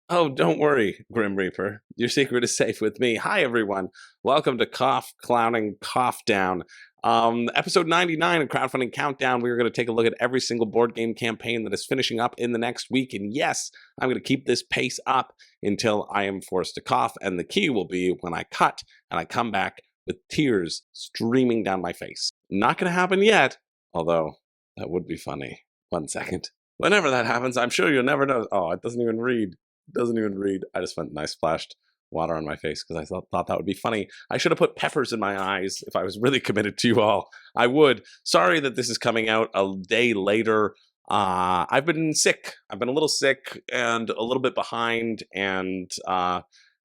Oh, don't worry, Grim Reaper. Your secret is safe with me. Hi, everyone. Welcome to Cough, Clowning, Cough Down. Episode 99 of Crowdfunding Countdown. We're going to take a look at every single board game campaign that is finishing up in the next week. And yes, I'm going to keep this pace up until I am forced to cough. And the key will be when I cut and I come back with tears streaming down my face. Not going to happen yet, although that would be funny. 1 second. Whenever that happens, I'm sure you'll never know. Oh, it doesn't even read. Doesn't even read. I just went and I splashed water on my face because I thought that would be funny. I should have put peppers in my eyes if I was really committed to you all. I would. Sorry that this is coming out a day later. I've been sick. I've been a little sick and a little bit behind, and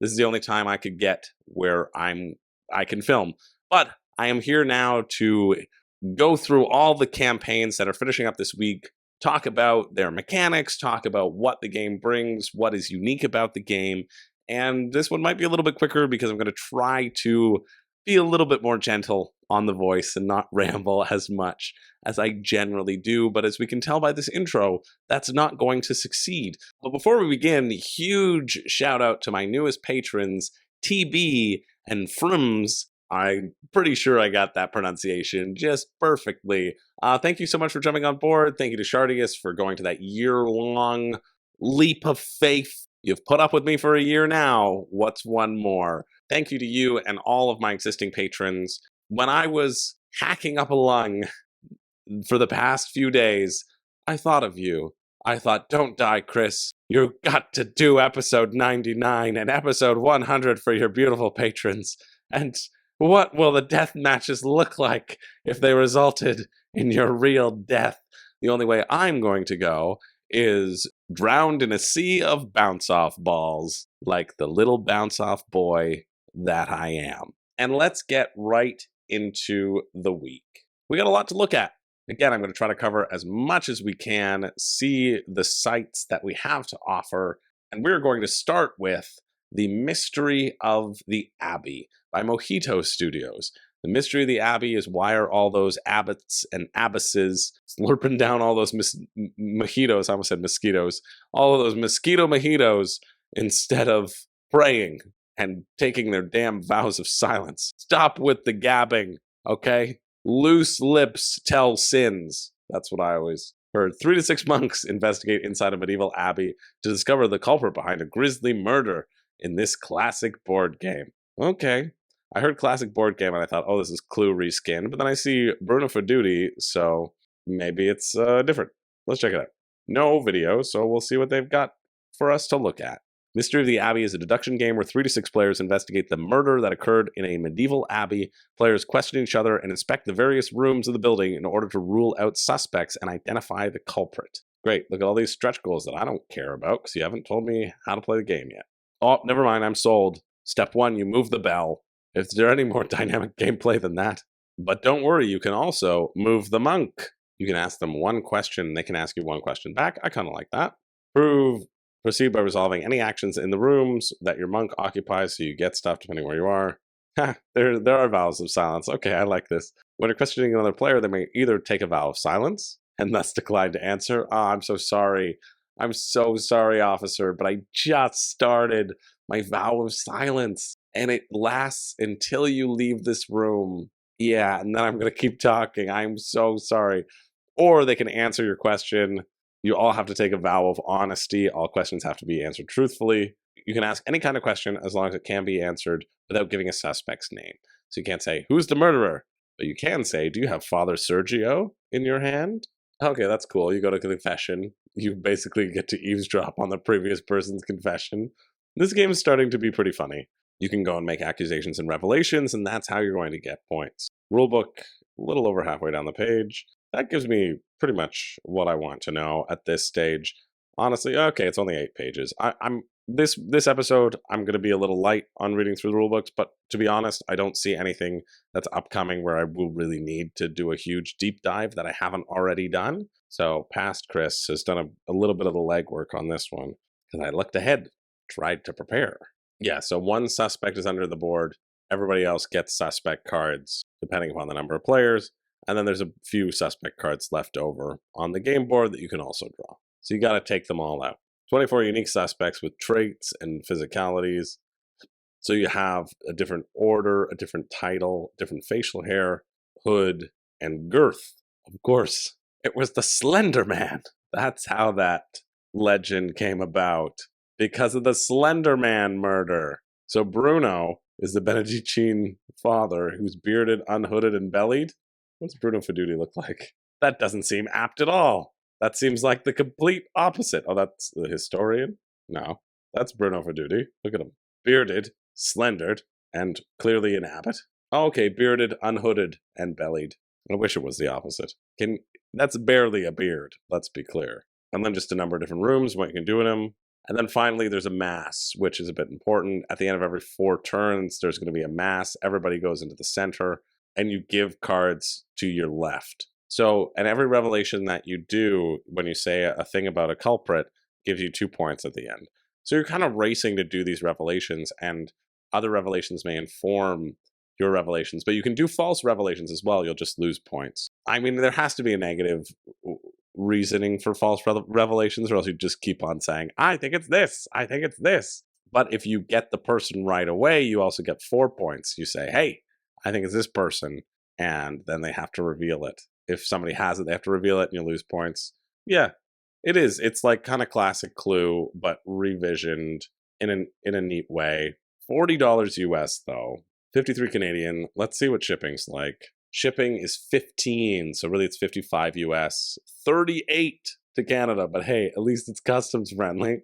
this is the only time I could get where I can film. But I am here now to go through all the campaigns that are finishing up this week. Talk about their mechanics, talk about what the game brings, what is unique about the game. And this one might be a little bit quicker because I'm going to try to be a little bit more gentle on the voice and not ramble as much as I generally do. But as we can tell by this intro, that's not going to succeed. But before we begin, huge shout out to my newest patrons, TB and Frims. I'm pretty sure I got that pronunciation just perfectly. Thank you so much for jumping on board. Thank you to Shardius for going to that year-long leap of faith. You've put up with me for a year now. What's one more? Thank you to you and all of my existing patrons. When I was hacking up a lung for the past few days, I thought of you. I thought, don't die, Chris. You've got to do episode 99 and episode 100 for your beautiful patrons. And what will the death matches look like if they resulted in your real death? The only way I'm going to go is drowned in a sea of bounce-off balls, like the little bounce-off boy that I am. And let's get right into the week. We got a lot to look at. Again, I'm going to try to cover as much as we can, see the sites that we have to offer, and we're going to start with The Mystery of the Abbey by Mojito Studios. The Mystery of the Abbey is why are all those abbots and abbesses slurping down all those mojitos, I almost said mosquitoes, all of those mosquito mojitos instead of praying and taking their damn vows of silence. Stop with the gabbing, okay? Loose lips tell sins. That's what I always heard. 3 to 6 monks investigate inside a medieval abbey to discover the culprit behind a grisly murder in this classic board game. Okay. I heard classic board game and I thought, oh, this is Clue reskinned. But then I see Bruno for Duty, so maybe it's different. Let's check it out. No video, so we'll see what they've got for us to look at. Mystery of the Abbey is a deduction game where 3 to 6 players investigate the murder that occurred in a medieval abbey. Players question each other and inspect the various rooms of the building in order to rule out suspects and identify the culprit. Great, look at all these stretch goals that I don't care about because you haven't told me how to play the game yet. Oh, never mind, I'm sold. Step 1, you move the bell. Is there any more dynamic gameplay than that? But don't worry, you can also move the monk. You can ask them one question, they can ask you one question back. I kind of like that. Proceed by resolving any actions in the rooms that your monk occupies so you get stuff depending where you are. Ha, there are vows of silence. Okay, I like this. When you're questioning another player, they may either take a vow of silence and thus decline to answer. Oh, I'm so sorry. I'm so sorry, officer, but I just started my vow of silence. And it lasts until you leave this room. Yeah, and then I'm going to keep talking. I'm so sorry. Or they can answer your question. You all have to take a vow of honesty. All questions have to be answered truthfully. You can ask any kind of question as long as it can be answered without giving a suspect's name. So you can't say, who's the murderer? But you can say, do you have Father Sergio in your hand? Okay, that's cool. You go to confession. You basically get to eavesdrop on the previous person's confession. This game is starting to be pretty funny. You can go and make accusations and revelations, and that's how you're going to get points. Rulebook, a little over halfway down the page. That gives me pretty much what I want to know at this stage. Honestly, okay, it's only 8 pages. This episode, I'm going to be a little light on reading through the rulebooks, but to be honest, I don't see anything that's upcoming where I will really need to do a huge deep dive that I haven't already done. So past Chris has done a little bit of the legwork on this one, because I looked ahead, tried to prepare. Yeah, so one suspect is under the board. Everybody else gets suspect cards, depending upon the number of players. And then there's a few suspect cards left over on the game board that you can also draw. So you got to take them all out. 24 unique suspects with traits and physicalities. So you have a different order, a different title, different facial hair, hood, and girth. Of course, it was the Slender Man. That's how that legend came about, because of the Slender Man murder. So Bruno is the Benedictine father who's bearded, unhooded, and bellied. What's Bruno Feduti look like? That doesn't seem apt at all. That seems like the complete opposite. Oh, that's the historian? No, that's Bruno Feduti. Look at him. Bearded, slendered, and clearly an abbot. Oh, okay, bearded, unhooded, and bellied. I wish it was the opposite. That's barely a beard, let's be clear. And then just a number of different rooms, what you can do in them. And then finally, there's a mass, which is a bit important. At the end of every 4 turns, there's going to be a mass. Everybody goes into the center, and you give cards to your left. So, and every revelation that you do when you say a thing about a culprit gives you 2 points at the end. So you're kind of racing to do these revelations, and other revelations may inform your revelations, but you can do false revelations as well. You'll just lose points. I mean, there has to be a negative reasoning for false revelations, or else you just keep on saying, I think it's this, I think it's this. But if you get the person right away, you also get 4 points. You say, hey, I think it's this person, and then they have to reveal it. If somebody has it, they have to reveal it, and you lose points. Yeah, it is. It's like kind of classic Clue, but revisioned in a neat way. $40 US though. 53 Canadian. Let's see what shipping's like. Shipping is 15, so really it's 55 US. 38 to Canada, but hey, at least it's customs friendly.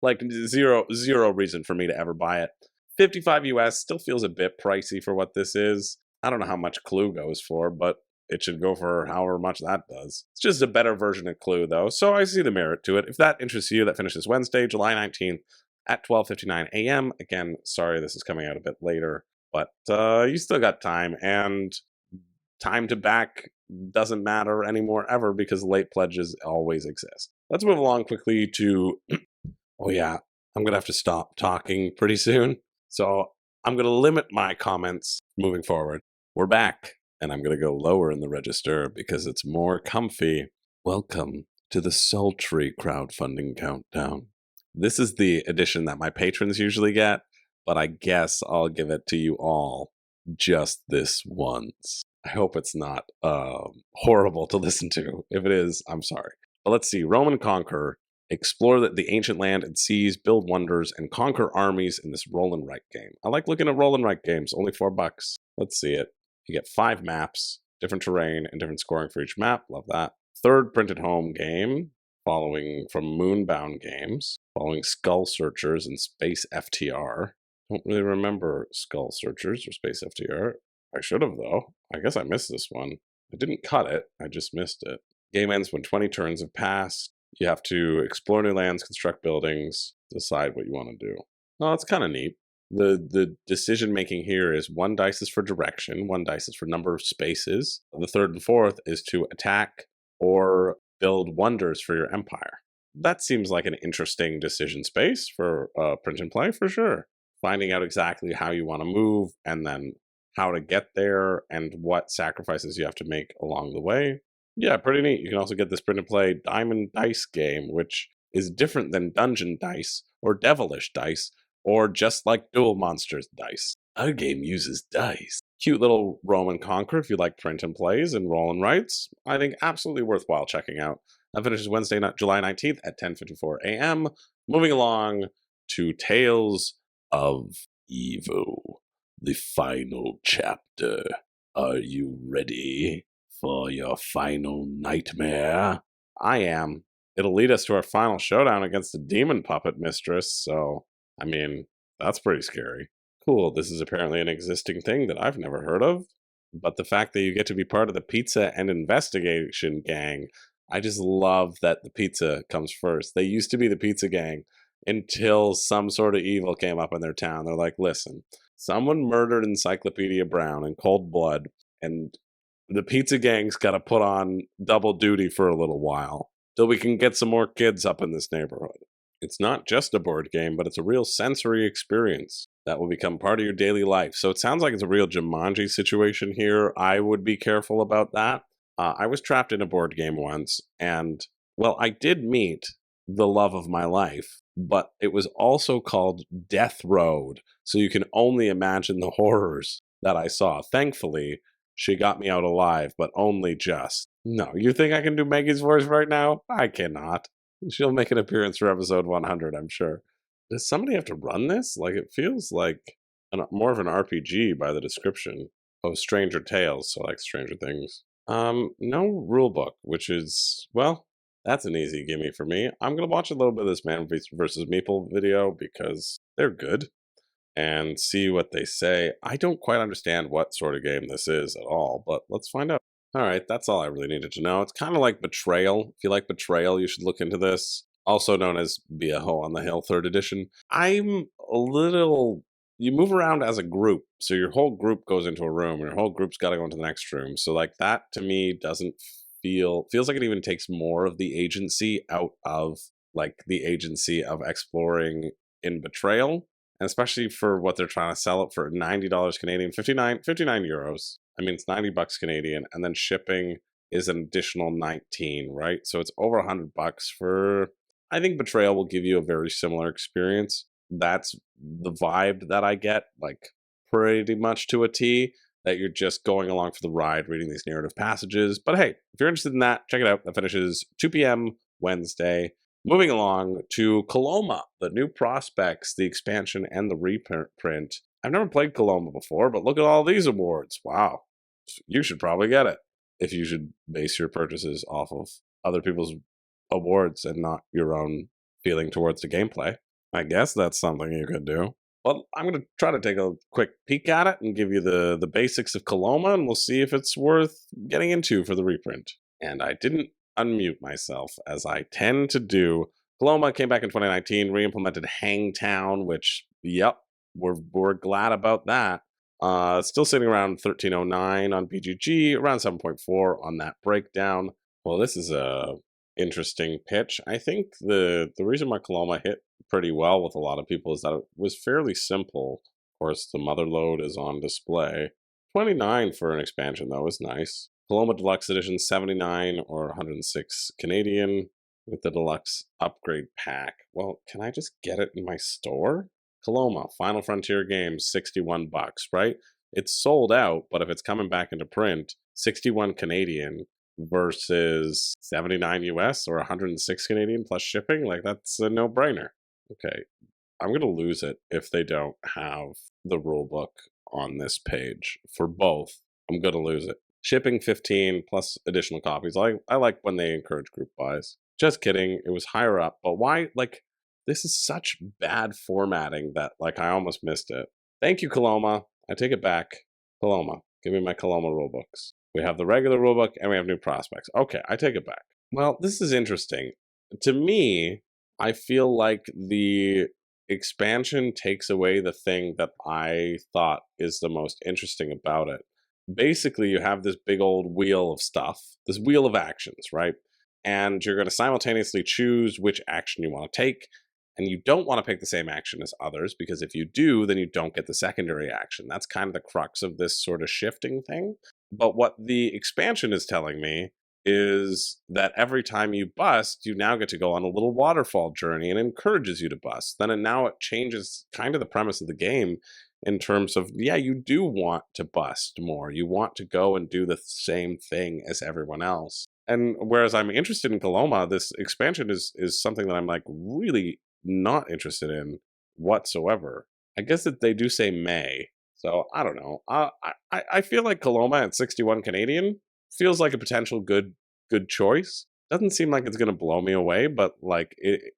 Like zero reason for me to ever buy it. 55 US still feels a bit pricey for what this is. I don't know how much Clue goes for, but it should go for however much that does. It's just a better version of Clue though, so I see the merit to it. If that interests you, that finishes Wednesday, July 19th. At 12:59 a.m. Again, sorry this is coming out a bit later, but you still got time, and time to back doesn't matter anymore ever because late pledges always exist. Let's move along quickly to, oh yeah, I'm going to have to stop talking pretty soon, so I'm going to limit my comments moving forward. We're back, and I'm going to go lower in the register because it's more comfy. Welcome to the sultry crowdfunding countdown. This is the edition that my patrons usually get, but I guess I'll give it to you all just this once. I hope it's not horrible to listen to. If it is, I'm sorry. But let's see. Roman Conqueror. Explore the ancient land and seas, build wonders, and conquer armies in this roll and write game. I like looking at roll and write games. Only $4. Let's see it. You get 5 maps, different terrain, and different scoring for each map. Love that. 3rd printed home game, following from Moonbound Games, following Skull Searchers and Space FTR. Don't really remember Skull Searchers or Space FTR. I should have, though. I guess I missed this one. I didn't cut it. I just missed it. Game ends when 20 turns have passed. You have to explore new lands, construct buildings, decide what you want to do. Oh, it's kind of neat. The decision making here is 1 dice is for direction, 1 dice is for number of spaces. The 3rd and 4th is to attack or build wonders for your empire. That seems like an interesting decision space for print and play for sure. Finding out exactly how you want to move and then how to get there and what sacrifices you have to make along the way. Yeah, pretty neat. You can also get this print and play Diamond Dice game, which is different than Dungeon Dice or Devilish Dice or just like Duel Monsters Dice. Our game uses dice. Cute little Roman Conqueror if you like print and plays and roll and writes. I think absolutely worthwhile checking out. That finishes Wednesday, July 19th at 10:54 a.m. Moving along to Tales of Evil, the final chapter. Are you ready for your final nightmare? I am. It'll lead us to our final showdown against the demon puppet mistress, so, I mean, that's pretty scary. Cool, this is apparently an existing thing that I've never heard of, but the fact that you get to be part of the pizza and investigation gang, I just love that the pizza comes first. They used to be the pizza gang until some sort of evil came up in their town. They're like, listen, someone murdered Encyclopedia Brown in cold blood, and the pizza gang's got to put on double duty for a little while till we can get some more kids up in this neighborhood. It's not just a board game, but it's a real sensory experience that will become part of your daily life. So it sounds like it's a real Jumanji situation here. I would be careful about that. I was trapped in a board game once, and, well, I did meet the love of my life, but it was also called Death Road. So you can only imagine the horrors that I saw. Thankfully, she got me out alive, but only just. No, you think I can do Maggie's voice right now? I cannot. She'll make an appearance for episode 100, I'm sure. Does somebody have to run this? Like, it feels like more of an RPG by the description. Oh, Stranger Tales, so like Stranger Things. No rule book, which is, well, that's an easy gimme for me. I'm gonna watch a little bit of this Man versus Meeple video because they're good and see what they say. I don't quite understand what sort of game this is at all, but let's find out. All right, that's all I really needed to know. It's kind of like Betrayal. If you like Betrayal, you should look into this. Also known as Viejo on the Hill 3rd edition. I'm a little... You move around as a group, so your whole group goes into a room, and your whole group's got to go into the next room. So like that, to me, doesn't feels like it even takes more of the agency out of like the agency of exploring in Betrayal. And especially for what they're trying to sell it for, $90 Canadian, 59 euros. I mean, it's $90 Canadian, and then shipping is an additional 19, right? So it's over $100 for, I think Betrayal will give you a very similar experience. That's the vibe that I get, like pretty much to a T, that you're just going along for the ride, reading these narrative passages. But hey, if you're interested in that, check it out. That finishes 2 p.m. Wednesday. Moving along to Coloma, the New Prospects, the expansion, and the reprint. I've never played Coloma before, but look at all these awards. Wow. You should probably get it if you should base your purchases off of other people's awards and not your own feeling towards the gameplay. I guess that's something you could do. Well, I'm going to try to take a quick peek at it and give you the basics of Coloma, and we'll see if it's worth getting into for the reprint. And I didn't unmute myself, as I tend to do. Coloma came back in 2019, re-implemented Hangtown, which, yep, we're glad about that. Still sitting around 1309 on BGG, around 7.4 on that breakdown. Well, this is a interesting pitch. I think the reason why Coloma hit pretty well with a lot of people is that it was fairly simple. Of course, the mother load is on display. 29 for an expansion, though, is nice. Coloma Deluxe Edition, 79 or 106 Canadian with the Deluxe Upgrade Pack. Well, can I just get it in my store? Coloma, Final Frontier Games, $61, right? It's sold out, but if it's coming back into print, 61 Canadian versus 79 US or 106 Canadian plus shipping, like that's a no-brainer. Okay, I'm going to lose it if they don't have the rulebook on this page for both. I'm going to lose it. Shipping 15 plus additional copies. I like when they encourage group buys. Just kidding. It was higher up. But why? Like, this is such bad formatting that, like, I almost missed it. Thank you, Coloma. I take it back. Coloma. Give me my Coloma rulebooks. We have the regular rulebook and we have New Prospects. Okay, I take it back. Well, this is interesting. To me, I feel like the expansion takes away the thing that I thought is the most interesting about it. Basically, you have this big old wheel of stuff, this wheel of actions, right? And you're going to simultaneously choose which action you want to take. And you don't want to pick the same action as others, because if you do, then you don't get the secondary action. That's kind of the crux of this sort of shifting thing. But what the expansion is telling me is that every time you bust, you now get to go on a little waterfall journey and encourages you to bust. Then now it changes kind of the premise of the game in terms of, yeah, you do want to bust more. You want to go and do the same thing as everyone else. And whereas I'm interested in Coloma, this expansion is something that I'm like really not interested in whatsoever. I guess that they do say May. So I don't know. I feel like Coloma at 61 Canadian feels like a potential good choice. Doesn't seem like it's going to blow me away, but like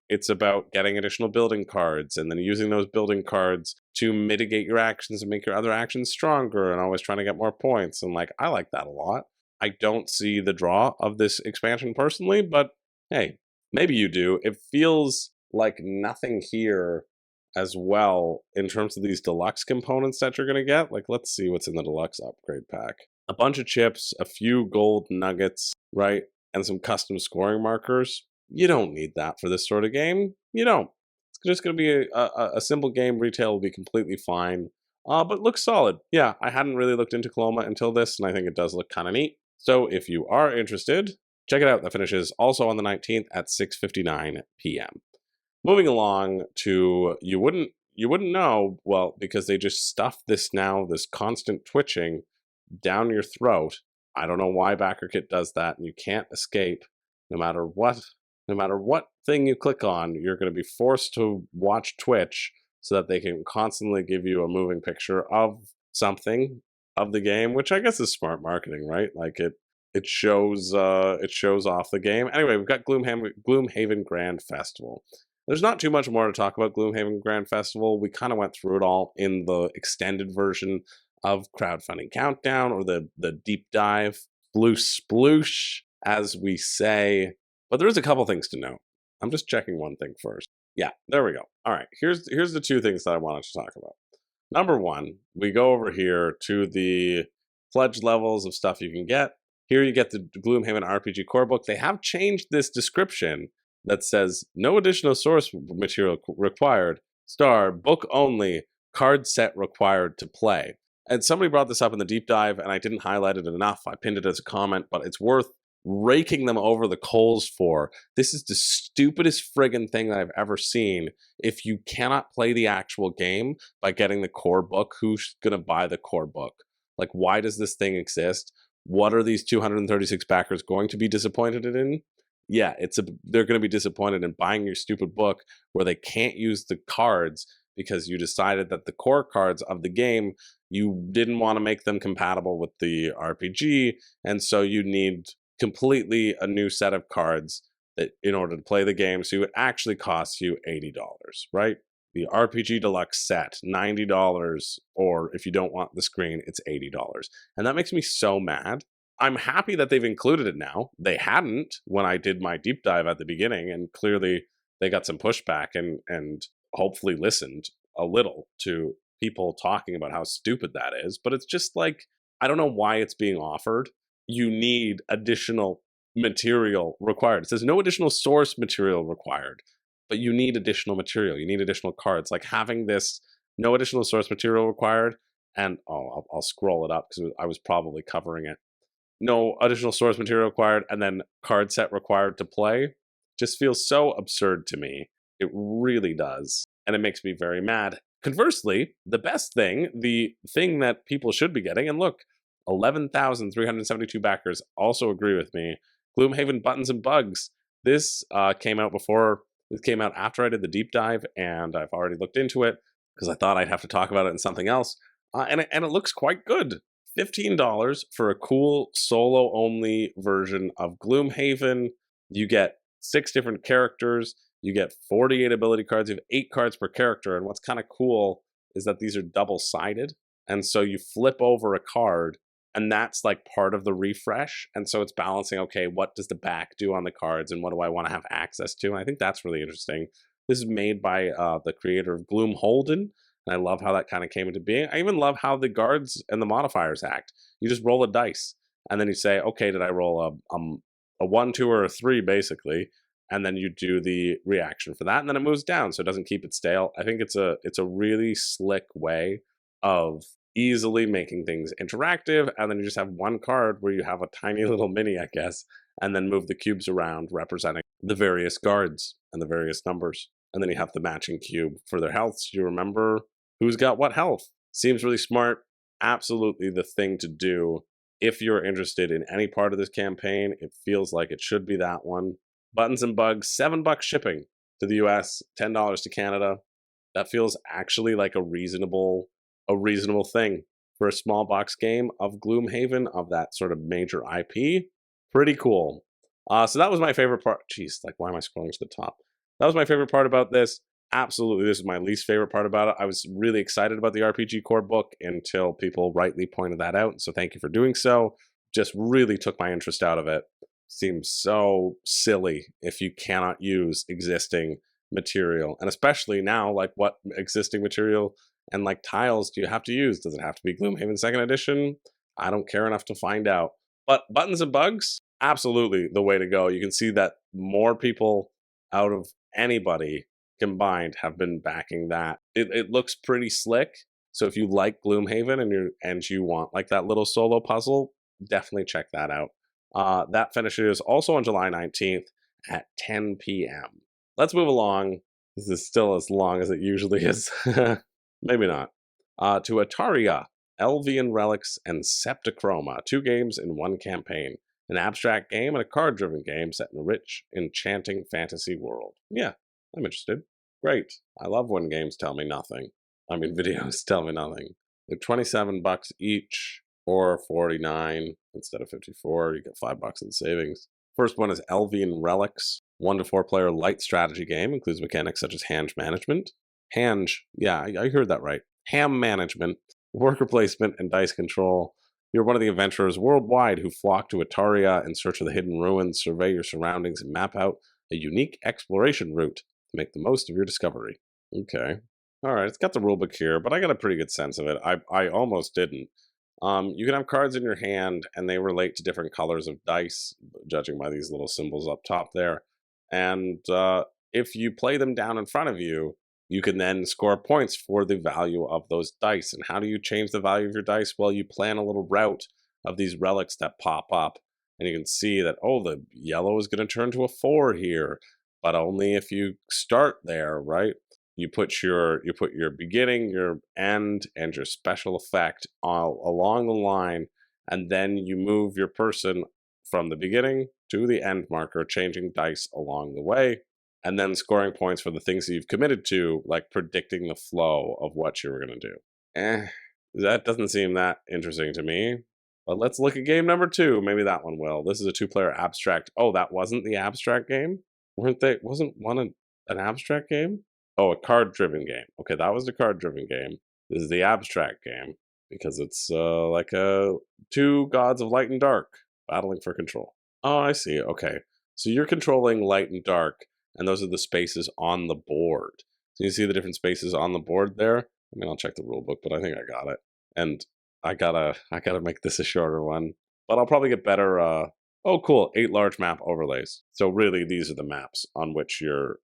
it's about getting additional building cards and then using those building cards to mitigate your actions and make your other actions stronger and always trying to get more points. And like, I like that a lot. I don't see the draw of this expansion personally, but hey, maybe you do. It feels like nothing here as well in terms of these deluxe components that you're going to get. Like, let's see what's in the deluxe upgrade pack. A bunch of chips, a few gold nuggets, right? And some custom scoring markers. You don't need that for this sort of game. You don't. It's just going to be a simple game. Retail will be completely fine. But looks solid. Yeah, I hadn't really looked into Coloma until this, and I think it does look kind of neat. So if you are interested, check it out. That finishes also on the 19th at 6:59 p.m. Moving along to you wouldn't know, well, because they just stuffed this constant twitching down your throat. I don't know why BackerKit does that, and you can't escape. No matter what thing you click on, you're going to be forced to watch Twitch so that they can constantly give you a moving picture of something of the game, which I guess is smart marketing, right? Like it shows off the game. Anyway, we've got Gloomhaven Grand Festival. There's not too much more to talk about Gloomhaven Grand Festival. We kind of went through it all in the extended version of Crowdfunding Countdown, or the deep dive, sploosh, as we say. But there is a couple things to note. I'm just checking one thing first. Yeah, there we go. All right, here's the two things that I wanted to talk about. Number one, we go over here to the pledge levels of stuff you can get. Here you get the Gloomhaven RPG core book. They have changed this description that says no additional source material required, book only, card set required to play. And somebody brought this up in the deep dive, and I didn't highlight it enough. I pinned it as a comment, but it's worth raking them over the coals for. This is the stupidest friggin' thing that I've ever seen. If you cannot play the actual game by getting the core book, who's gonna buy the core book? Like, why does this thing exist? What are these 236 backers going to be disappointed in? Yeah, they're going to be disappointed in buying your stupid book where they can't use the cards because you decided that the core cards of the game, you didn't want to make them compatible with the RPG, and so you need completely a new set of cards that in order to play the game, so it actually costs you $80, right? The RPG Deluxe set, $90, or if you don't want the screen, it's $80. And that makes me so mad. I'm happy that they've included it now. They hadn't when I did my deep dive at the beginning, and clearly they got some pushback and hopefully listened a little to people talking about how stupid that is. But it's just like, I don't know why it's being offered. You need additional material required. It says no additional source material required, but you need additional material. You need additional cards. Like having this no additional source material required, and I'll scroll it up because I was probably covering it. No additional source material required, and then card set required to play, just feels so absurd to me. It really does. And it makes me very mad. Conversely, the best thing, the thing that people should be getting, and look, 11,372 backers also agree with me. Gloomhaven Buttons and Bugs. This came out after I did the deep dive, and I've already looked into it because I thought I'd have to talk about it in something else. And it looks quite good. $15 for a cool solo-only version of Gloomhaven. You get 6 different characters. You get 48 ability cards. You have 8 cards per character. And what's kind of cool is that these are double-sided. And so you flip over a card, and that's like part of the refresh. And so it's balancing, okay, what does the back do on the cards, and what do I want to have access to? And I think that's really interesting. This is made by the creator of Gloomhaven. And I love how that kind of came into being. I even love how the guards and the modifiers act. You just roll a dice, and then you say, okay, did I roll a 1, 2, or a 3, basically, and then you do the reaction for that, and then it moves down, so it doesn't keep it stale. I think it's a really slick way of easily making things interactive, and then you just have one card where you have a tiny little mini, I guess, and then move the cubes around representing the various guards and the various numbers. And then you have the matching cube for their health, so you remember who's got what health. Seems really smart. Absolutely the thing to do if you're interested in any part of this campaign. It feels like it should be that one. Buttons and Bugs, $7 shipping to the US, $10 to Canada. That feels actually like a reasonable thing for a small box game of Gloomhaven, of that sort of major IP. Pretty cool. So that was my favorite part. Jeez, like, why am I scrolling to the top? That was my favorite part about this. Absolutely, this is my least favorite part about it. I was really excited about the RPG core book until people rightly pointed that out. So thank you for doing so. Just really took my interest out of it. Seems so silly if you cannot use existing material. And especially now, like, what existing material and like tiles do you have to use? Does it have to be Gloomhaven 2nd edition? I don't care enough to find out. But Buttons and Bugs, absolutely the way to go. You can see that more people out of anybody combined have been backing that. It looks pretty slick. So if you like Gloomhaven and you want like that little solo puzzle, definitely check that out. That finishes also on July 19th at 10 p.m. Let's move along. This is still as long as it usually is. Maybe not. To Etariya, Elvyian Relics, and Septachroma. 2 games in 1 campaign. An abstract game and a card-driven game set in a rich, enchanting fantasy world. Yeah, I'm interested. Great. I love when games tell me nothing. I mean, videos tell me nothing. They're $27 each, or 49 instead of 54. You get $5 in savings. First one is Elvyian Relics. 1 to 4 player light strategy game. Includes mechanics such as hand management. Yeah, I heard that right. Ham management, worker placement, and dice control. You're one of the adventurers worldwide who flock to Etariya in search of the hidden ruins, survey your surroundings, and map out a unique exploration route to make the most of your discovery. Okay. All right, it's got the rulebook here, but I got a pretty good sense of it. I almost didn't. You can have cards in your hand, and they relate to different colors of dice, judging by these little symbols up top there. And if you play them down in front of you, you can then score points for the value of those dice. And how do you change the value of your dice? Well, you plan a little route of these relics that pop up. And you can see that, oh, the yellow is going to turn to a 4 here, but only if you start there, right? You put your beginning, your end, and your special effect all along the line, and then you move your person from the beginning to the end marker, changing dice along the way, and then scoring points for the things that you've committed to, like predicting the flow of what you were going to do. That doesn't seem that interesting to me. But let's look at game number 2. Maybe that one will. This is a 2-player abstract. Oh, that wasn't the abstract game? Wasn't one an abstract game? Oh, a card-driven game. Okay, that was the card-driven game. This is the abstract game because it's like 2 gods of light and dark battling for control. Oh, I see. Okay, so you're controlling light and dark, and those are the spaces on the board. So you see the different spaces on the board there? I mean, I'll check the rule book, but I think I got it. And I gotta make this a shorter one, but I'll probably get better. Oh, cool! 8 large map overlays. So really, these are the maps on which you're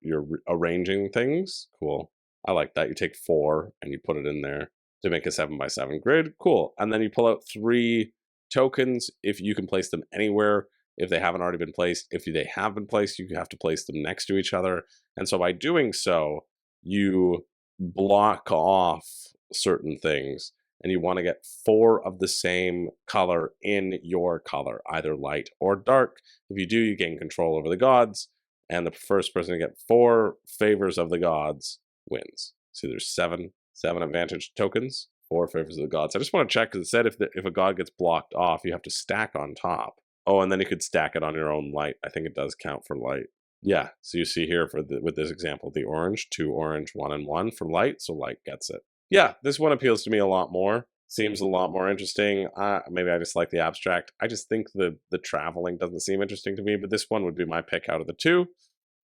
arranging things. Cool. I like that. You take 4 and you put it in there to make a 7x7 grid. Cool. And then you pull out 3 tokens if you can place them anywhere. If they haven't already been placed, if they have been placed, you have to place them next to each other. And so by doing so, you block off certain things. And you want to get 4 of the same color in your color, either light or dark. If you do, you gain control over the gods, and the first person to get 4 favors of the gods wins. So there's 7 advantage tokens, 4 favors of the gods. I just want to check, because it said if a god gets blocked off, you have to stack on top. Oh, and then you could stack it on your own light. I think it does count for light. Yeah, so you see here with this example, the orange, 2 orange, 1 and 1 for light, so light gets it. Yeah, this one appeals to me a lot more. Seems a lot more interesting. Maybe I just like the abstract. I just think the traveling doesn't seem interesting to me, but this one would be my pick out of the 2.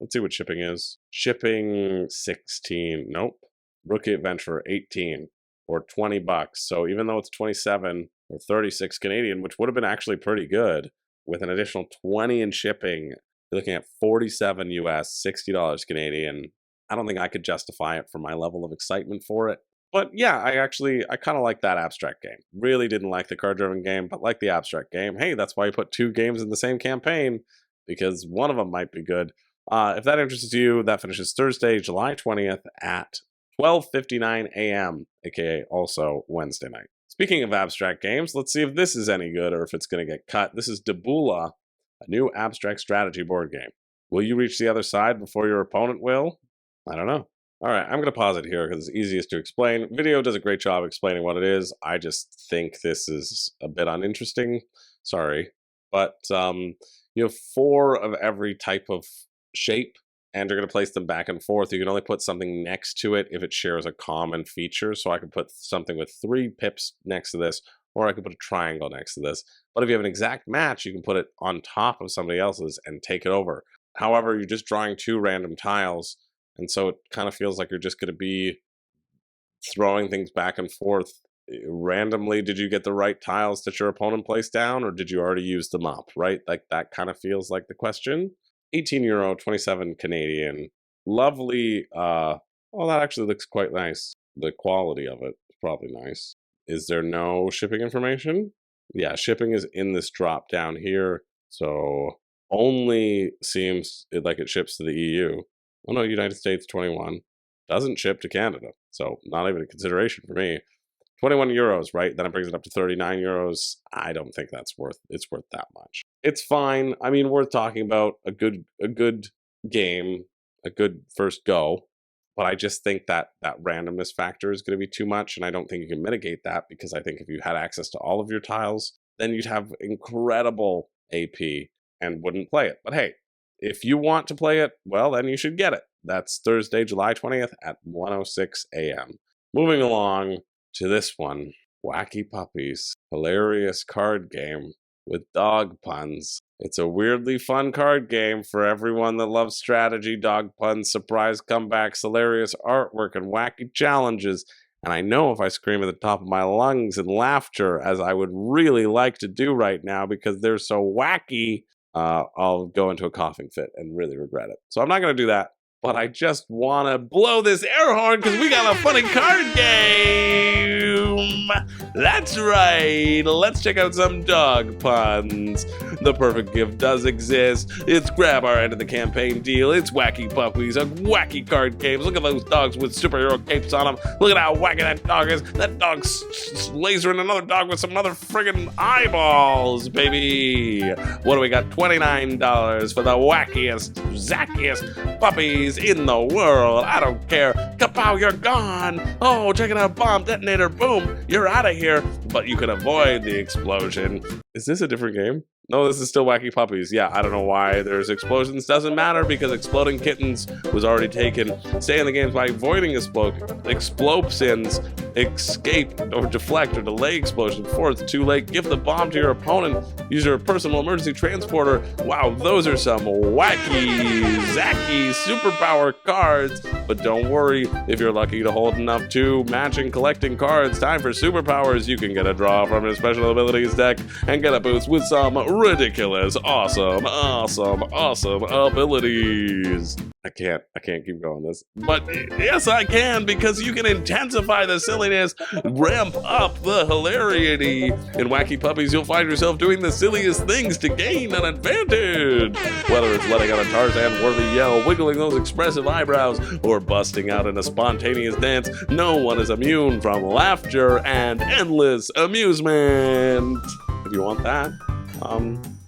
Let's see what shipping is. Shipping 16. Nope. Rookie Adventurer 18 or $20. So even though it's 27 or 36 Canadian, which would have been actually pretty good, with an additional 20 in shipping, you're looking at 47 US, $60 Canadian. I don't think I could justify it for my level of excitement for it. But yeah, I kind of like that abstract game. Really didn't like the card-driven game, but like the abstract game. Hey, that's why you put 2 games in the same campaign, because one of them might be good. If that interests you, that finishes Thursday, July 20th at 12:59 a.m., aka also Wednesday night. Speaking of abstract games, let's see if this is any good or if it's going to get cut. This is Dabula, a new abstract strategy board game. Will you reach the other side before your opponent will? I don't know. All right, I'm going to pause it here because it's easiest to explain. Video does a great job explaining what it is. I just think this is a bit uninteresting. Sorry. But you have 4 of every type of shape, and you're going to place them back and forth. You can only put something next to it if it shares a common feature. So I could put something with 3 pips next to this, or I could put a triangle next to this. But if you have an exact match, you can put it on top of somebody else's and take it over. However, you're just drawing 2 random tiles, and so it kind of feels like you're just going to be throwing things back and forth randomly. Did you get the right tiles that your opponent placed down, or did you already use them up, right? Like that kind of feels like the question. 18 euro, 27 Canadian. Lovely. Oh, that actually looks quite nice. The quality of it is probably nice. Is there no shipping information? Yeah, shipping is in this drop down here. So only seems like it ships to the EU. Oh no, United States 21. Doesn't ship to Canada. So not even a consideration for me. 21 euros, right? Then it brings it up to 39 euros. I don't think it's worth that much. It's fine. I mean, worth talking about, a good game, a good first go. But I just think that randomness factor is going to be too much, and I don't think you can mitigate that, because I think if you had access to all of your tiles, then you'd have incredible AP and wouldn't play it. But hey, if you want to play it, well, then you should get it. That's Thursday, July 20th at 1:06 a.m. Moving along to this one, Wacky Puppies, hilarious card game with dog puns. It's a weirdly fun card game for everyone that loves strategy, dog puns, surprise comebacks, hilarious artwork, and wacky challenges. And I know if I scream at the top of my lungs in laughter, as I would really like to do right now because they're so wacky, I'll go into a coughing fit and really regret it. So I'm not going to do that. But I just want to blow this air horn because we got a funny card game! That's right! Let's check out some dog puns. The perfect gift does exist. It's grab our end of the campaign deal. It's Wacky Puppies, a wacky card games. Look at those dogs with superhero capes on them. Look at how wacky that dog is. That dog's lasering another dog with some other friggin' eyeballs, baby! What do we got? $29 for the wackiest, zackiest puppies in the world. I don't care. Kapow, you're gone. Oh, check it out. Bomb detonator. Boom. You're out of here. But you can avoid the explosion. Is this a different game? No, this is still Wacky Puppies. Yeah, I don't know why there's explosions. Doesn't matter because Exploding Kittens was already taken. Stay in the games by avoiding explopsins. Escape or deflect or delay explosions before it's too late. Give the bomb to your opponent. Use your personal emergency transporter. Wow, those are some wacky, zacky, superpower cards. But don't worry, if you're lucky to hold enough to matching collecting cards, time for superpowers. You can get a draw from your special abilities deck and get a boost with some ridiculous, awesome abilities. I can't keep going this. But yes, I can, because you can intensify the silliness, ramp up the hilarity. In Wacky Puppies, you'll find yourself doing the silliest things to gain an advantage. Whether it's letting out a Tarzan-worthy yell, wiggling those expressive eyebrows, or busting out in a spontaneous dance, no one is immune from laughter and endless amusement. If you want that,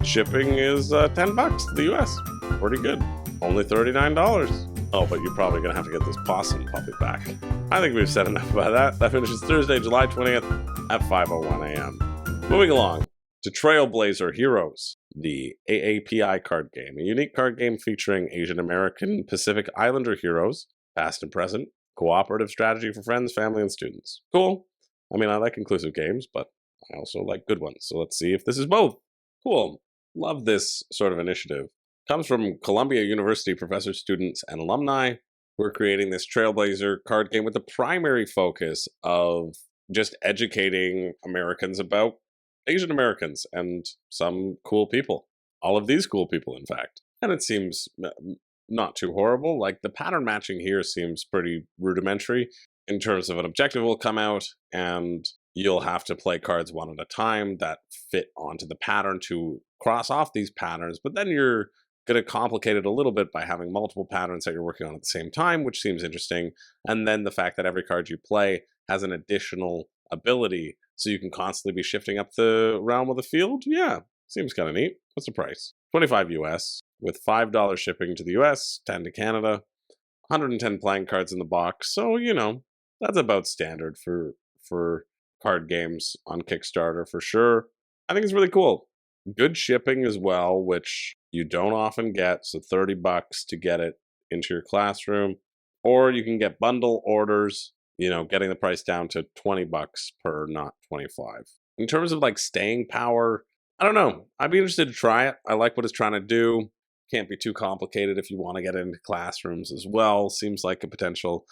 shipping is $10 to the US. Pretty good. Only $39. Oh, but you're probably going to have to get this possum puppy back. I think we've said enough about that. That finishes Thursday, July 20th at 5:01 a.m. Moving along to Trailblazer Heroes, the AAPI card game. A unique card game featuring Asian American Pacific Islander heroes, past and present, cooperative strategy for friends, family, and students. Cool. I mean, I like inclusive games, but I also like good ones. So let's see if this is both. Cool. Love this sort of initiative. Comes from Columbia University professors, students, and alumni who are creating this Trailblazer card game with the primary focus of just educating Americans about Asian Americans and some cool people. All of these cool people, in fact. And it seems not too horrible. Like, the pattern matching here seems pretty rudimentary in terms of an objective will come out and you'll have to play cards one at a time that fit onto the pattern to cross off these patterns, but then you're going to complicate it a little bit by having multiple patterns that you're working on at the same time, which seems interesting. And then the fact that every card you play has an additional ability, so you can constantly be shifting up the realm of the field. Yeah, seems kind of neat. What's the price? $25 US, with $5 shipping to the US, 10 to Canada, 110 playing cards in the box. So, you know, that's about standard for card games on Kickstarter for sure. I think it's really cool. Good shipping as well, which you don't often get, so $30 to get it into your classroom. Or you can get bundle orders, you know, getting the price down to $20 per, not 25. In terms of like staying power, I don't know. I'd be interested to try it. I like what it's trying to do. Can't be too complicated if you want to get into classrooms as well. Seems like a potential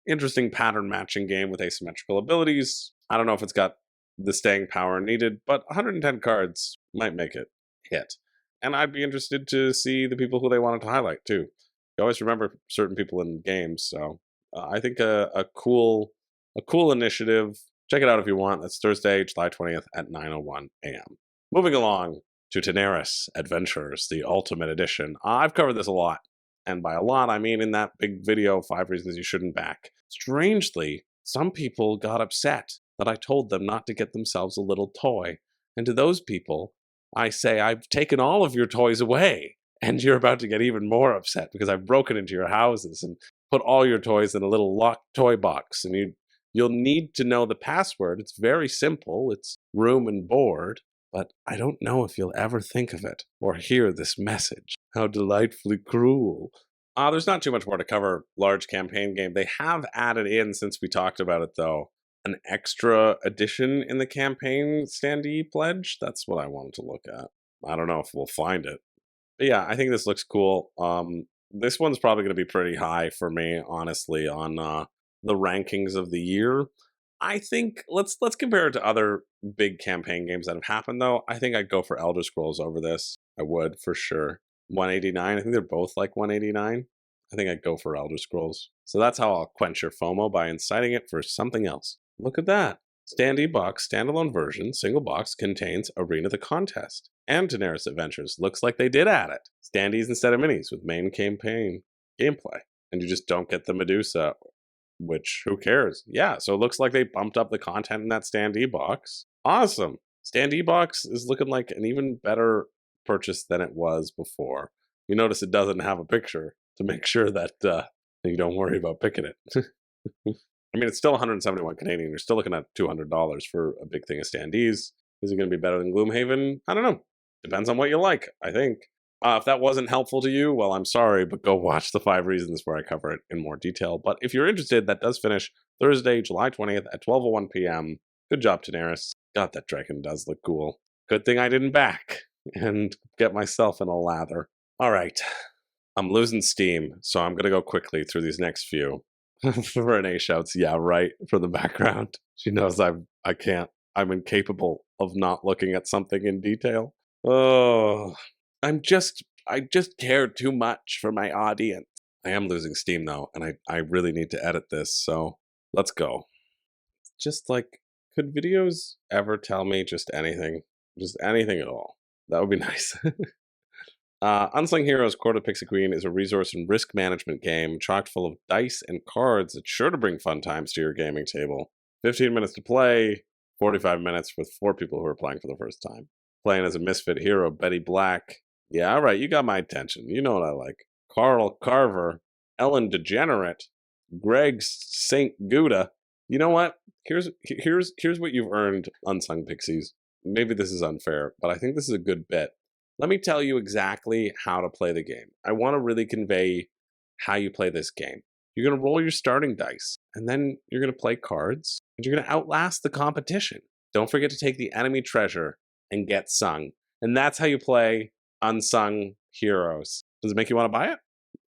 interesting pattern matching game with asymmetrical abilities. I don't know if it's got the staying power needed, but 110 cards might make it hit. And I'd be interested to see the people who they wanted to highlight too. You always remember certain people in games, so I think a cool initiative. Check it out if you want. That's Thursday, July 20th at 9:01 a.m. Moving along to Tanares Adventures, the Ultimate Edition. I've covered this a lot. And by a lot, I mean in that big video, 5 Reasons You Shouldn't Back. Strangely, some people got upset that I told them not to get themselves a little toy. And to those people, I say, I've taken all of your toys away. And you're about to get even more upset because I've broken into your houses and put all your toys in a little locked toy box. And you'll need to know the password. It's very simple. It's room and board. But I don't know if you'll ever think of it or hear this message. How delightfully cruel. There's not too much more to cover. Large campaign game. They have added in, since we talked about it though, an extra edition in the campaign standee pledge. That's what I wanted to look at. I don't know if we'll find it. But yeah, I think this looks cool. This one's probably going to be pretty high for me, honestly, on the rankings of the year. I think let's compare it to other big campaign games that have happened though. I think I'd go for Elder Scrolls over this. I would for sure. 189. I think they're both like 189. I think I'd go for Elder Scrolls. So that's how I'll quench your FOMO, by inciting it for something else. Look at that. Standee box, standalone version, single box, contains Arena the Contest and Tanares Adventures. Looks like they did add it. Standees instead of minis with main campaign gameplay. And you just don't get the Medusa, which, who cares? Yeah, so it looks like they bumped up the content in that standee box. Awesome. Standee box is looking like an even better purchase than it was before. You notice it doesn't have a picture to make sure that you don't worry about picking it. I mean, it's still 171 Canadian. You're still looking at $200 for a big thing of standees. Is it going to be better than Gloomhaven? I don't know. Depends on what you like, I think. If that wasn't helpful to you, well, I'm sorry, but go watch the 5 Reasons where I cover it in more detail. But if you're interested, that does finish Thursday, July 20th at 12:01 p.m. Good job, Tanares. God, that dragon does look cool. Good thing I didn't back and get myself in a lather. All right. I'm losing steam, so I'm going to go quickly through these next few. Renee shouts, yeah, right, from the background. She knows I can't. I'm incapable of not looking at something in detail. Oh, I just care too much for my audience. I am losing steam though, and I really need to edit this, so let's go. Just like, could videos ever tell me just anything? Just anything at all. That would be nice. Unsung Heroes Court of Pixie Queen is a resource and risk management game chock full of dice and cards that's sure to bring fun times to your gaming table. 15 minutes to play, 45 minutes with 4 people who are playing for the first time. Playing as a misfit hero, Betty Black. Yeah, all right, you got my attention. You know what I like. Carl Carver, Ellen Degenerate, Greg St. Gouda. You know what? Here's what you've earned, Unsung Pixies. Maybe this is unfair, but I think this is a good bit. Let me tell you exactly how to play the game. I want to really convey how you play this game. You're going to roll your starting dice, and then you're going to play cards, and you're going to outlast the competition. Don't forget to take the enemy treasure and get sung. And that's how you play Unsung Heroes. Does it make you want to buy it?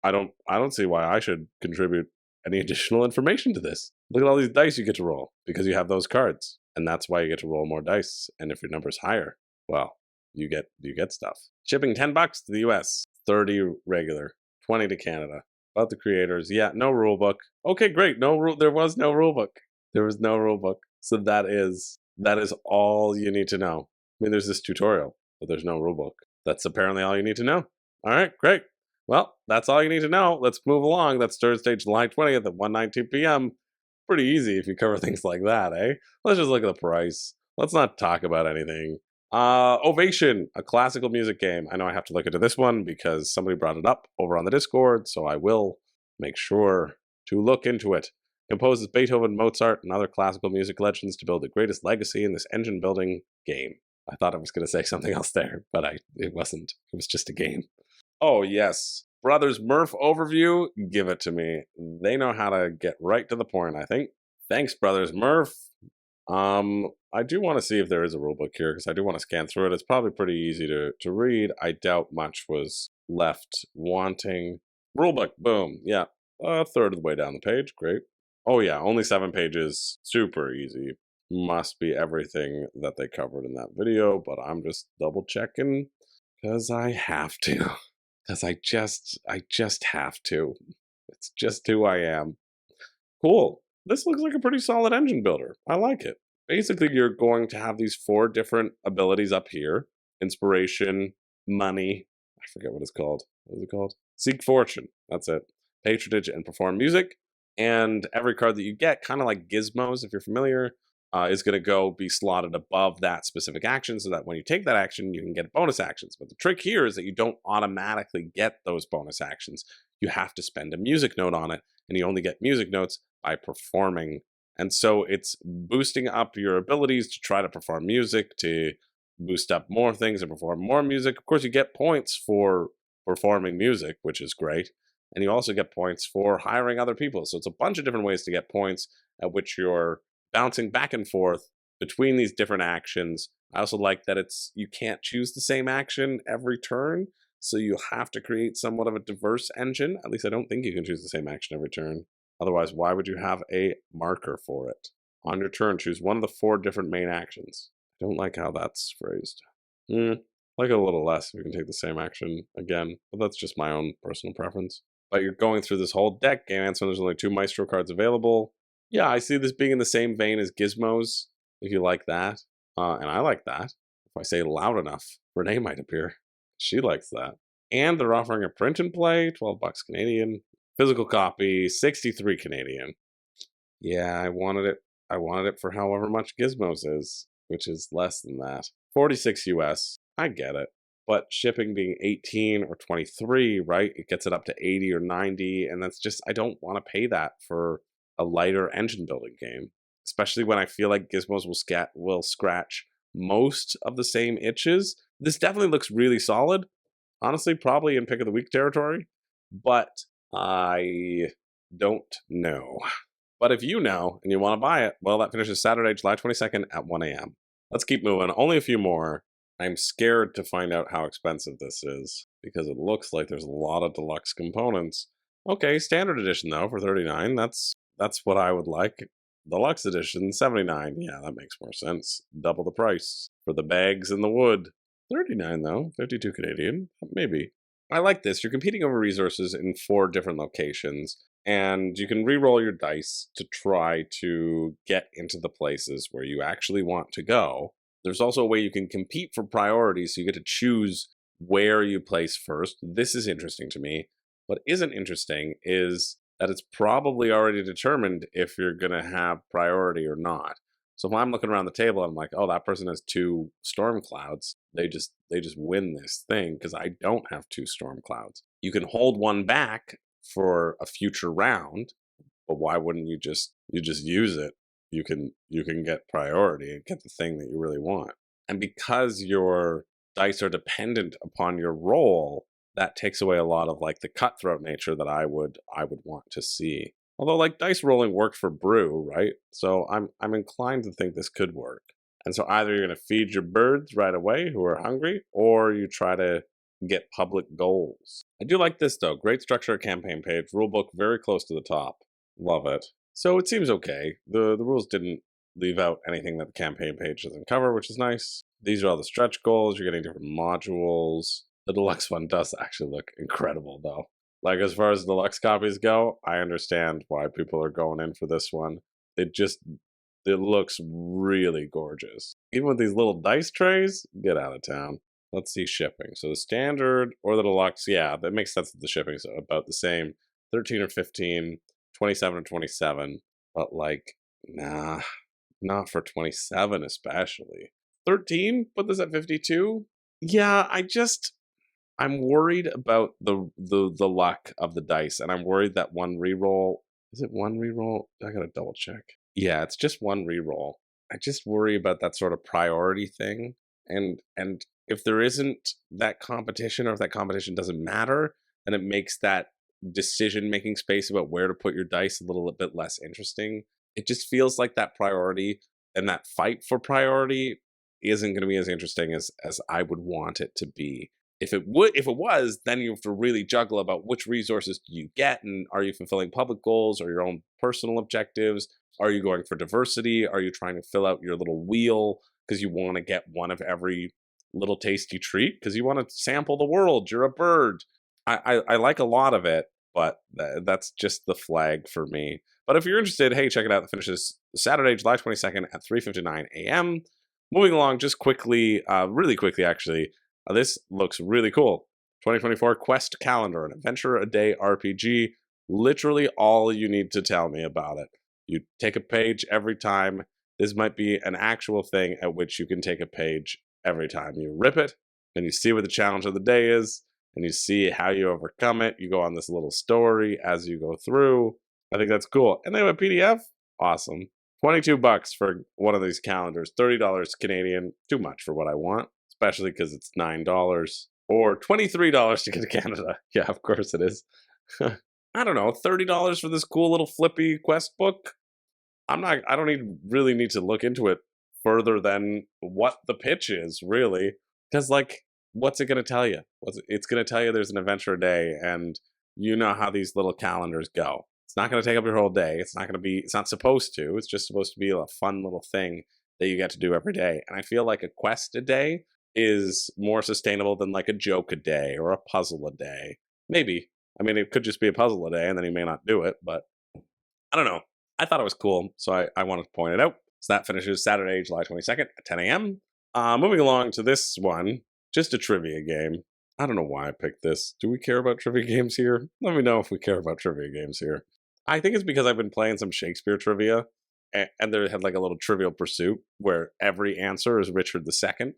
I don't see why I should contribute any additional information to this. Look at all these dice you get to roll because you have those cards. And that's why you get to roll more dice. And if your number's higher, well, you get stuff. Shipping $10 to the US, 30 regular, 20 to Canada. About the creators, yeah, no rule book. Okay, great. There was no rule book. There was no rule book. So that is all you need to know. I mean, there's this tutorial, but there's no rule book. That's apparently all you need to know. All right, great. Well, that's all you need to know. Let's move along. That's Thursday, July 20th at 1:19 p.m. Pretty easy if you cover things like that, eh? Let's just look at the price. Let's not talk about anything. Ovation, a classical music game. I know I have to look into this one because somebody brought it up over on the Discord, so I will make sure to look into it. Composes Beethoven, Mozart, and other classical music legends to build the greatest legacy in this engine-building game. I thought I was going to say something else there, but it wasn't. It was just a game. Oh, yes. Brothers Murph overview, give it to me. They know how to get right to the point, I think. Thanks, Brothers Murph. I do want to see if there is a rulebook here, because I do want to scan through it. It's probably pretty easy to read. I doubt much was left wanting. Rulebook, boom. Yeah, a third of the way down the page. Great. Oh, yeah, only 7 pages. Super easy. Must be everything that they covered in that video, but I'm just double checking because I have to. Because I just have to. It's just who I am. Cool. This looks like a pretty solid engine builder. I like it. Basically, you're going to have these 4 different abilities up here, inspiration, money. I forget what it's called. What is it called? Seek fortune. That's it. Patronage and perform music. And every card that you get, kind of like gizmos, if you're familiar, is going to go be slotted above that specific action so that when you take that action, you can get bonus actions. But the trick here is that you don't automatically get those bonus actions. You have to spend a music note on it, and you only get music notes by performing. And so it's boosting up your abilities to try to perform music, to boost up more things and perform more music. Of course, you get points for performing music, which is great. And you also get points for hiring other people. So it's a bunch of different ways to get points at which you're bouncing back and forth between these different actions. I also like that you can't choose the same action every turn. So you have to create somewhat of a diverse engine. At least I don't think you can choose the same action every turn. Otherwise, why would you have a marker for it? On your turn, choose one of the 4 different main actions. I don't like how that's phrased. Like it a little less if you can take the same action again, but that's just my own personal preference. But you're going through this whole deck, Game Answer, there's only 2 Maestro cards available. Yeah, I see this being in the same vein as Gizmos, if you like that. And I like that. If I say it loud enough, Renee might appear. She likes that. And they're offering a print and play, $12 Canadian. Physical copy, 63 Canadian. Yeah, I wanted it for however much Gizmos is, which is less than that. 46 US. I get it. But shipping being 18 or 23, right? It gets it up to 80 or 90, and that's just, I don't want to pay that for a lighter engine building game, especially when I feel like Gizmos will scratch most of the same itches. This definitely looks really solid. Honestly, probably in pick of the week territory, but I don't know. But if you know and you want to buy it, well, that finishes Saturday, July 22nd at 1 a.m. Let's keep moving. Only a few more. I'm scared to find out how expensive this is because it looks like there's a lot of deluxe components. Okay, standard edition though for $39. That's what I would like. Deluxe edition, $79. Yeah, that makes more sense. Double the price for the bags and the wood. $39 though, 52 Canadian, maybe. I like this. You're competing over resources in 4 different locations, and you can re-roll your dice to try to get into the places where you actually want to go. There's also a way you can compete for priority, so you get to choose where you place first. This is interesting to me. What isn't interesting is that it's probably already determined if you're going to have priority or not. So if I'm looking around the table, I'm like, oh, that person has 2 storm clouds. They just win this thing because I don't have 2 storm clouds. You can hold one back for a future round, but why wouldn't you just use it? You can get priority and get the thing that you really want. And because your dice are dependent upon your roll, that takes away a lot of like the cutthroat nature that I would want to see. Although like dice rolling worked for Brew, right? So I'm inclined to think this could work. And so either you're going to feed your birds right away who are hungry, or you try to get public goals. I do like this though. Great structure campaign page, rulebook very close to the top. Love it. So it seems okay. The rules didn't leave out anything that the campaign page doesn't cover, which is nice. These are all the stretch goals. You're getting different modules. The deluxe one does actually look incredible though. Like as far as deluxe copies go, I understand why people are going in for this one. It looks really gorgeous. Even with these little dice trays, get out of town. Let's see shipping. So the standard or the deluxe, yeah, that makes sense that the shipping's about the same. 13 or 15, 27 or 27. But like, nah, not for 27 especially. 13? Put this at 52? Yeah, I'm worried about the luck of the dice, and I'm worried that one reroll. Is it one reroll? I gotta double check. Yeah, it's just one reroll. I just worry about that sort of priority thing, and if there isn't that competition, or if that competition doesn't matter, then it makes that decision-making space about where to put your dice a little bit less interesting. It just feels like that priority and that fight for priority isn't going to be as interesting as I would want it to be. If it was, then you have to really juggle about which resources do you get, and are you fulfilling public goals or your own personal objectives? Are you going for diversity? Are you trying to fill out your little wheel because you want to get one of every little tasty treat because you want to sample the world? You're a bird. I like a lot of it, but that's just the flag for me. But if you're interested, hey, check it out. It finishes Saturday, July 22nd at 3:59 a.m. moving along just quickly, really quickly actually, this looks really cool. 2024 Quest Calendar, an adventure a day RPG. Literally all you need to tell me about it. You take a page every time. This might be an actual thing at which you can take a page every time. You rip it, and you see what the challenge of the day is, and you see how you overcome it. You go on this little story as you go through. I think that's cool. And they have a PDF? Awesome. $22 for one of these calendars. $30 Canadian. Too much for what I want, especially because it's $9. Or $23 to get to Canada. Yeah, of course it is. I don't know, $30 for this cool little flippy quest book? I don't really need to look into it further than what the pitch is, really. Because, like, what's it going to tell you? It's going to tell you there's an adventure a day, and you know how these little calendars go. It's not going to take up your whole day. It's not supposed to. It's just supposed to be a fun little thing that you get to do every day. And I feel like a quest a day is more sustainable than like a joke a day or a puzzle a day. Maybe. I mean, it could just be a puzzle a day, and then you may not do it, but I don't know. I thought it was cool, so I wanted to point it out. So that finishes Saturday, July 22nd at 10 a.m. Moving along to this one, just a trivia game. I don't know why I picked this. Do we care about trivia games here? Let me know if we care about trivia games here. I think it's because I've been playing some Shakespeare trivia, and they had like a little Trivial Pursuit where every answer is Richard II,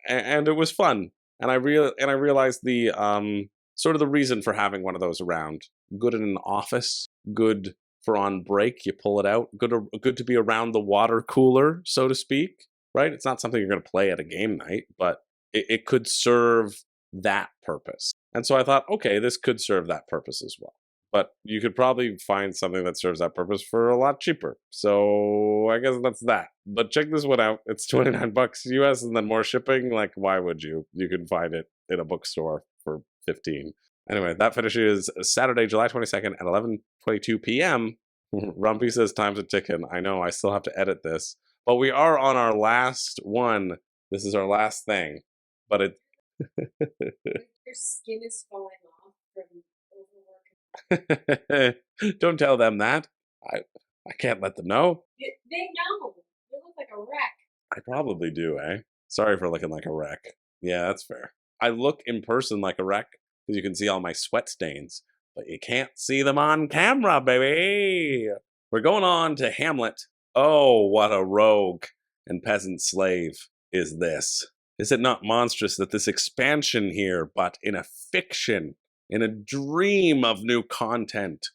and it was fun. And I realized the sort of the reason for having one of those around. Good in an office, good for on break, you pull it out. Good to be around the water cooler, so to speak, right? It's not something you're going to play at a game night, but it could serve that purpose. And so I thought, okay, this could serve that purpose as well. But you could probably find something that serves that purpose for a lot cheaper. So I guess that's that. But check this one out. It's $29 US and then more shipping. Like, why would you? You can find it in a bookstore for $15. Anyway, that finishes Saturday, July 22nd at 11:22 p.m. Rumpy says time's a ticking. I know, I still have to edit this. But we are on our last one. This is our last thing. But it... Your skin is falling off from overworking. Don't tell them that. I can't let them know. They know. You look like a wreck. I probably do, eh? Sorry for looking like a wreck. Yeah, that's fair. I look in person like a wreck because you can see all my sweat stains, but you can't see them on camera, baby. We're going on to Hamlet. Oh, what a rogue and peasant slave is this. Is it not monstrous that this expansion here, but in a fiction, in a dream of new content,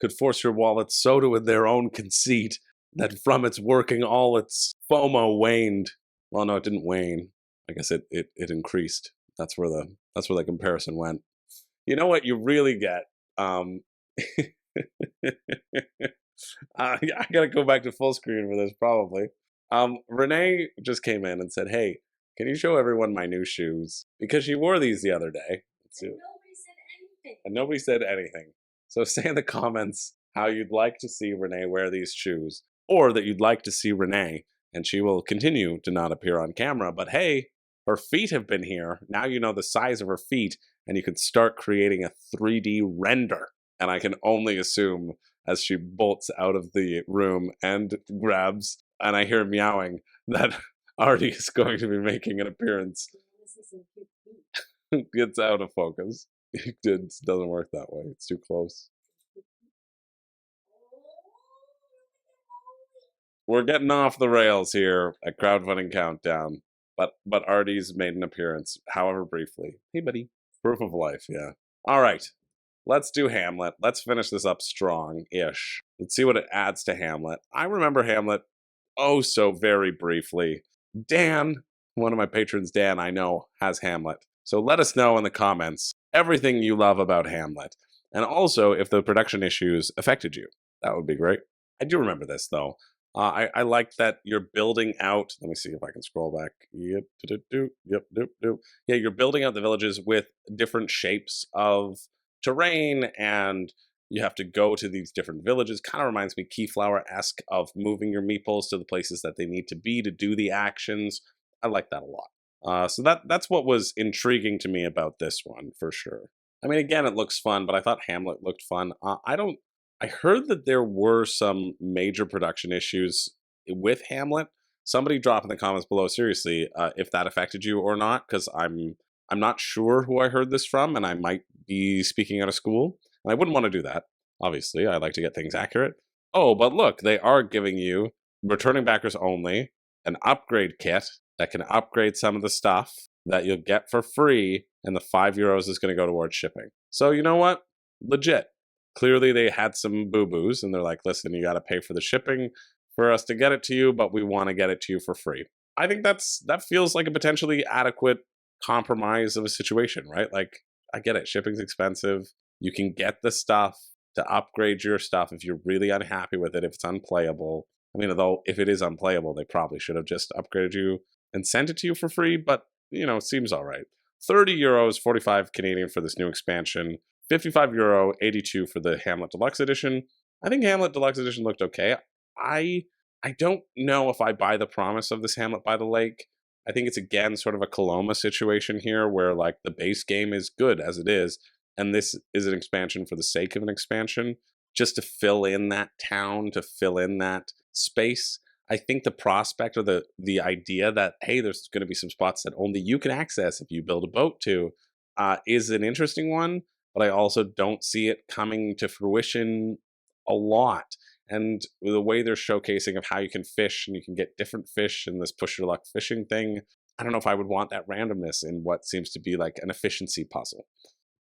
could force your wallets so to their own conceit that from its working all its FOMO waned. Well, no, it didn't wane. I guess it increased. That's where the comparison went. You know what you really get? I gotta go back to full screen for this probably. Renee just came in and said, "Hey, can you show everyone my new shoes?" Because she wore these the other day. And nobody said anything. And nobody said anything. So say in the comments how you'd like to see Renee wear these shoes, or that you'd like to see Renee, and she will continue to not appear on camera. But hey, her feet have been here. Now you know the size of her feet, and you can start creating a 3D render. And I can only assume as she bolts out of the room and grabs, and I hear meowing, that Artie is going to be making an appearance. This is some cute feet. Gets out of focus. It doesn't work that way. It's too close. We're getting off the rails here at Crowdfunding Countdown. But Artie's made an appearance, however briefly. Hey, buddy. Proof of life, yeah. All right. Let's do Hamlet. Let's finish this up strong-ish. Let's see what it adds to Hamlet. I remember Hamlet oh so very briefly. Dan, one of my patrons, Dan, I know, has Hamlet. So let us know in the comments everything you love about Hamlet. And also if the production issues affected you. That would be great. I do remember this, though. I like that you're building out. Let me see if I can scroll back. Yep. Yeah, you're building out the villages with different shapes of terrain, and you have to go to these different villages. Kind of reminds me Keyflower-esque of moving your meeples to the places that they need to be to do the actions. I like that a lot. So that's what was intriguing to me about this one, for sure. I mean, again, it looks fun, but I thought Hamlet looked fun. I heard that there were some major production issues with Hamlet, Somebody drop in the comments below, seriously, if that affected you or not, because I'm not sure who I heard this from, and I might be speaking out of school. And I wouldn't want to do that. Obviously, I like to get things accurate. Oh, but look, they are giving you, returning backers only, an upgrade kit that can upgrade some of the stuff that you'll get for free, and the €5 is going to go towards shipping. So you know what? Legit. Clearly they had some boo-boos, and they're like, listen, you got to pay for the shipping for us to get it to you, but we want to get it to you for free. I think that feels like a potentially adequate compromise of a situation, right? Like, I get it. Shipping's expensive. You can get the stuff to upgrade your stuff if you're really unhappy with it, if it's unplayable. I mean, although if it is unplayable, they probably should have just upgraded you and sent it to you for free, but, you know, it seems all right. €30, 45 Canadian for this new expansion. €55, 82 for the Hamlet Deluxe Edition. I think Hamlet Deluxe Edition looked okay. I don't know if I buy the promise of this Hamlet by the Lake. I think it's, again, sort of a Coloma situation here where, like, the base game is good as it is, and this is an expansion for the sake of an expansion, just to fill in that town, to fill in that space. I think the prospect or the idea that, hey, there's going to be some spots that only you can access if you build a boat to, is an interesting one, but I also don't see it coming to fruition a lot. And the way they're showcasing of how you can fish and you can get different fish in this push your luck fishing thing, I don't know if I would want that randomness in what seems to be like an efficiency puzzle.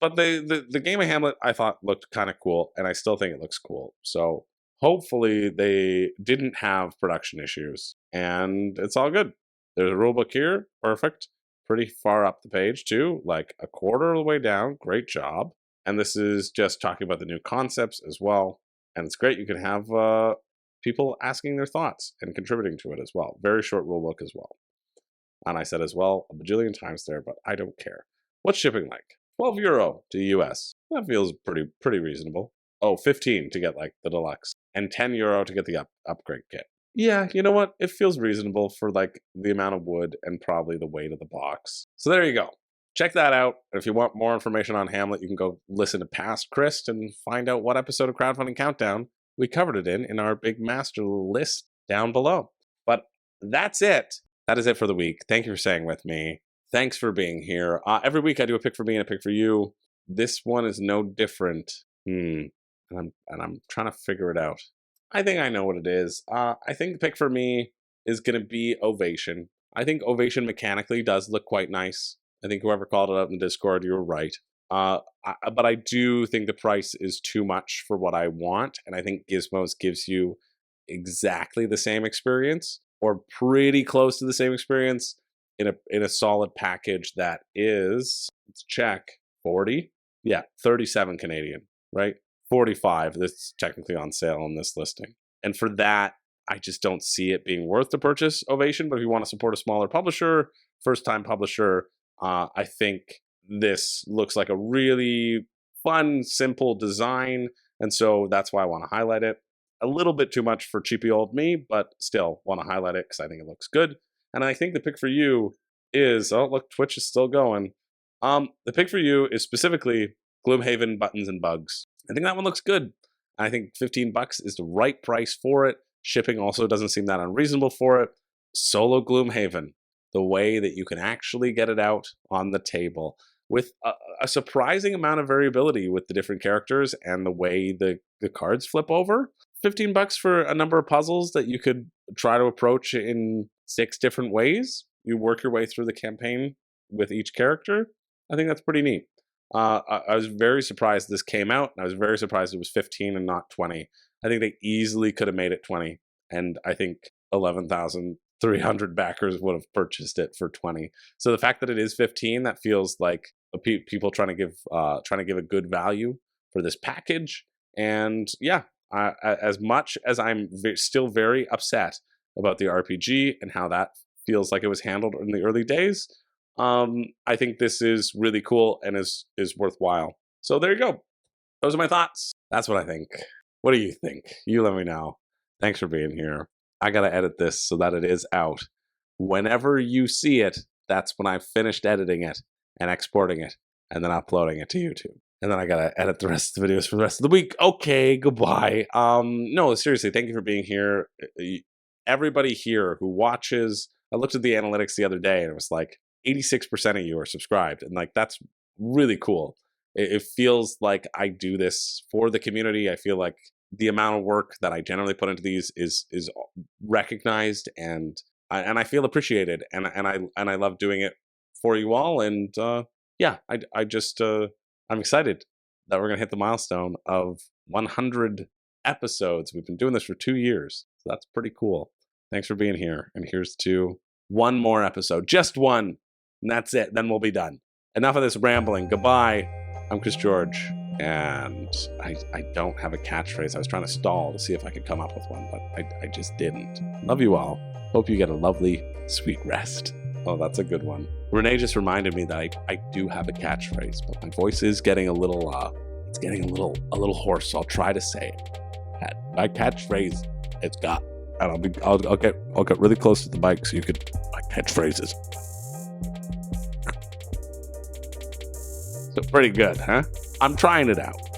But the game of Hamlet, I thought, looked kind of cool, and I still think it looks cool. So hopefully they didn't have production issues, and it's all good. There's a rulebook here, perfect. Pretty far up the page, too, like a quarter of the way down. Great job. And this is just talking about the new concepts as well. And it's great. You can have people asking their thoughts and contributing to it as well. Very short rulebook as well. And I said as well a bajillion times there, but I don't care. What's shipping like? €12 to US. That feels pretty reasonable. Oh, 15 to get like the deluxe, and €10 to get the upgrade kit. Yeah, you know what? It feels reasonable for like the amount of wood and probably the weight of the box. So there you go. Check that out. And if you want more information on Hamlet, you can go listen to past Christ and find out what episode of Crowdfunding Countdown we covered it in our big master list down below. But that's it. That is it for the week. Thank you for staying with me. Thanks for being here. Every week I do a pick for me and a pick for you. This one is no different. And I'm trying to figure it out. I think I know what it is. I think the pick for me is going to be Ovation. I think Ovation mechanically does look quite nice. I think whoever called it out in the Discord, you were right. But I do think the price is too much for what I want. And I think Gizmos gives you exactly the same experience, or pretty close to the same experience, in a solid package that is, let's check, 40? Yeah, 37 Canadian, right? 45, that's technically on sale on this listing. And for that, I just don't see it being worth the purchase, Ovation. But if you want to support a smaller publisher, first-time publisher, I think this looks like a really fun, simple design. And so that's why I want to highlight it. A little bit too much for cheapy old me, but still want to highlight it because I think it looks good. And I think the pick for you is, oh, look, Twitch is still going. The pick for you is specifically Gloomhaven Buttons and Bugs. I think that one looks good. I think $15 is the right price for it. Shipping also doesn't seem that unreasonable for it. Solo Gloomhaven, the way that you can actually get it out on the table with a surprising amount of variability with the different characters and the way the cards flip over. $15 for a number of puzzles that you could try to approach in 6 different ways. You work your way through the campaign with each character. I think that's pretty neat. I was very surprised this came out, and I was very surprised it was 15 and not 20. I think they easily could have made it 20, and I think 11,300 backers would have purchased it for 20. So the fact that it is 15, that feels like people trying to give a good value for this package. And yeah, as much as I'm still very upset about the RPG and how that feels like it was handled in the early days, I think this is really cool and is worthwhile. So there you go. Those are my thoughts. That's what I think. What do you think? You let me know. Thanks for being here. I gotta edit this so that it is out. Whenever you see it, that's when I've finished editing it and exporting it and then uploading it to YouTube. And then I gotta edit the rest of the videos for the rest of the week. Okay, goodbye. No, seriously, thank you for being here. everybody here who watches, I looked at the analytics the other day and it was like 86% of you are subscribed. And like, that's really cool. It feels like I do this for the community. I feel like the amount of work that I generally put into these is recognized, and I feel appreciated, and I love doing it for you all. And yeah, I just I'm excited that we're gonna hit the milestone of 100 episodes. We've been doing this for 2 years, so that's pretty cool. Thanks for being here, and here's to one more episode, just one, and that's it. Then we'll be done. Enough of this rambling. Goodbye. I'm Chris George, and I don't have a catchphrase. I was trying to stall to see if I could come up with one, but I just didn't. Love you all. Hope you get a lovely, sweet rest. Oh, that's a good one. Renee just reminded me that I do have a catchphrase, but my voice is getting a little, it's getting a little hoarse, so I'll try to say it. My catchphrase, it's got, and I'll get really close to the mic so you could, my catchphrases. So pretty good, huh? I'm trying it out.